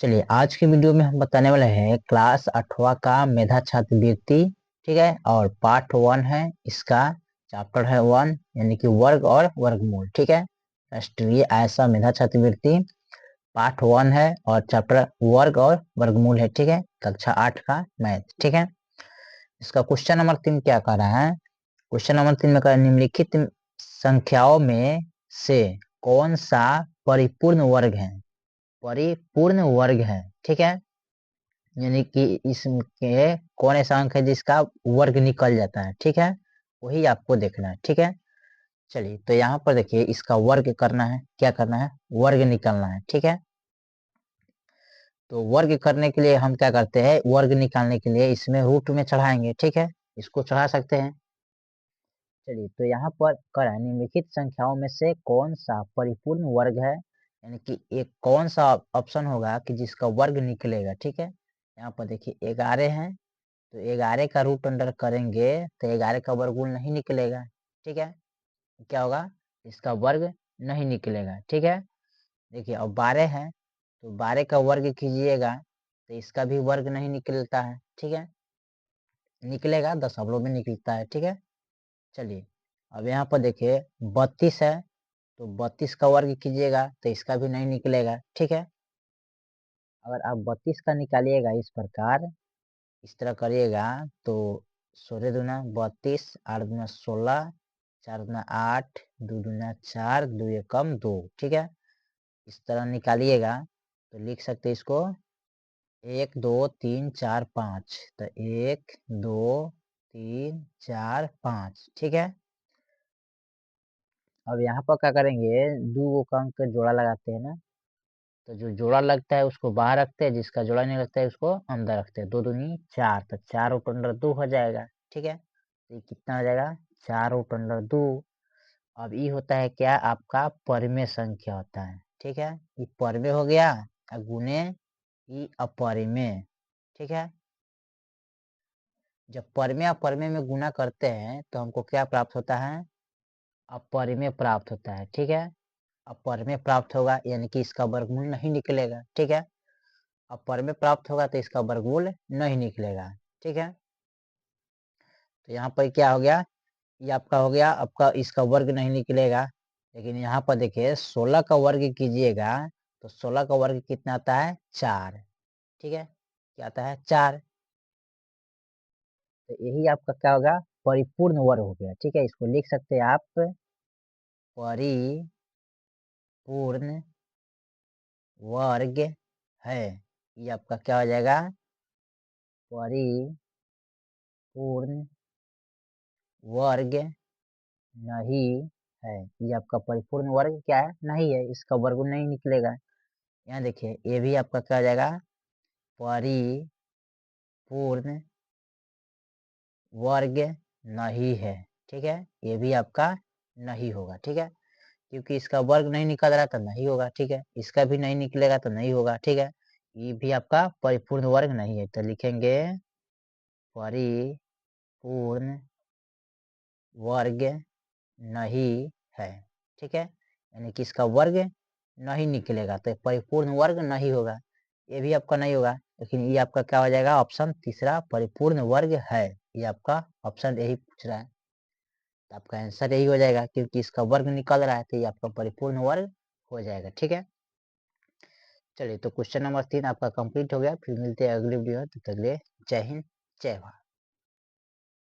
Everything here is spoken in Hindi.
चलिए आज की वीडियो में हम बताने वाले हैं क्लास 8वां का मेधा छात्रवृत्ति। ठीक है, और पार्ट 1 है इसका। चैप्टर है 1 यानी कि वर्ग और वर्गमूल। ठीक है, राष्ट्रीय ऐसा मेधा छात्रवृत्ति पार्ट 1 है और चैप्टर वर्ग और वर्गमूल है। ठीक है, कक्षा 8 का मैथ। ठीक है, इसका क्वेश्चन नंबर 3 क्या कर रहा है। क्वेश्चन नंबर 3 में निम्नलिखित संख्याओं में से कौन सा परिपूर्ण वर्ग है। परिपूर्ण वर्ग है। ठीक है, यानी कि इसके कौन ऐसा अंक है जिसका वर्ग निकल जाता है। ठीक है, वही आपको देखना है। ठीक है, चलिए तो यहाँ पर देखिए इसका वर्ग करना है। क्या करना है? वर्ग निकालना है। ठीक है, तो वर्ग करने के लिए हम क्या करते हैं, वर्ग निकालने के लिए इसमें रूट में चढ़ाएंगे। ठीक है, इसको चढ़ा सकते हैं। चलिए तो यहाँ पर करा निम्नलिखित संख्याओं में से कौन सा परिपूर्ण वर्ग है, यानी कि एक कौन सा ऑप्शन होगा कि जिसका वर्ग निकलेगा। ठीक है, यहाँ पर देखिए 11 है, तो 11 का रूट अंडर करेंगे तो 11 का वर्गमूल नहीं निकलेगा। ठीक है, क्या होगा? इसका वर्ग नहीं निकलेगा। ठीक है, देखिए अब 12 है, तो 12 का वर्ग कीजिएगा तो इसका भी वर्ग नहीं निकलता है। ठीक है, निकलेगा दशमलव में निकलता है। ठीक है, चलिए अब यहाँ पर देखिए 32 है, तो 32 का वर्ग कीजिएगा तो इसका भी नहीं निकलेगा। ठीक है, अगर आप 32 का निकालिएगा इस प्रकार, इस तरह करिएगा तो 16 दूना 32, 8 दूना 16, 4 दूना 8, 2 दूना 4, 2 एकम 2। ठीक है, इस तरह निकालिएगा तो लिख सकते हैं इसको 1 2 3 4 5। तो 1 2 3 4 5। ठीक है, अब यहाँ पर क्या करेंगे, दो का अंक जोड़ा लगाते हैं ना, तो जो जोड़ा लगता है उसको बाहर रखते हैं, जिसका जोड़ा नहीं लगता है उसको अंदर रखते हैं। 2 दूनी 4, तो 4 रूट अंडर 2 हो जाएगा। ठीक है, तो ये कितना हो जाएगा? 4 रूट अंडर 2। अब ये होता है क्या? आपका परिमेय संख्या होता है। ठीक है, ये परिमेय हो गया और गुने ये अपरिमेय। ठीक है, जब परिमेय अपरिमेय में गुना करते हैं तो हमको क्या प्राप्त होता है? अपरिमेय प्राप्त होता है। ठीक है, अपरिमेय प्राप्त होगा यानी कि इसका वर्गमूल नहीं निकलेगा। ठीक है, अपरिमेय प्राप्त होगा तो इसका वर्गमूल नहीं निकलेगा। ठीक है, तो यहाँ पर क्या हो गया? ये आपका हो गया, आपका इसका वर्ग नहीं निकलेगा। लेकिन यहाँ पर देखिए 16 का वर्ग कीजिएगा तो 16 का वर्ग कितना आता है? 4। ठीक है, क्या आता है? 4। तो यही आपका क्या होगा? परिपूर्ण वर्ग हो गया। ठीक है, इसको लिख सकते हैं आप परिपूर्ण वर्ग है। ये आपका क्या हो जाएगा? परिपूर्ण वर्ग नहीं है। ये आपका परिपूर्ण वर्ग क्या है? नहीं है, इसका वर्गमूल नहीं निकलेगा। यहाँ देखिए ये भी आपका क्या हो जाएगा? परिपूर्ण वर्ग नहीं है। ठीक है, ये भी आपका नहीं होगा। ठीक है, क्योंकि इसका वर्ग नहीं निकल रहा तो नहीं होगा। ठीक है, इसका भी नहीं निकलेगा तो नहीं होगा। ठीक है, ये भी आपका परिपूर्ण वर्ग नहीं है, तो लिखेंगे परिपूर्ण वर्ग नहीं है। ठीक है, यानी कि इसका वर्ग नहीं निकलेगा तो परिपूर्ण वर्ग नहीं होगा। ये भी आपका नहीं होगा, लेकिन ये आपका क्या हो जाएगा? ऑप्शन तीसरा परिपूर्ण वर्ग है। ये आपका ऑप्शन यही पूछ रहा है, तो आपका आंसर यही हो जाएगा, क्योंकि इसका वर्ग निकल रहा है तो ये आपका परिपूर्ण वर्ग हो जाएगा। ठीक है, चलिए तो क्वेश्चन नंबर 3 आपका कंप्लीट हो गया। फिर मिलते हैं अगली वीडियो में, तब तक के लिए जय हिंद जय भारत।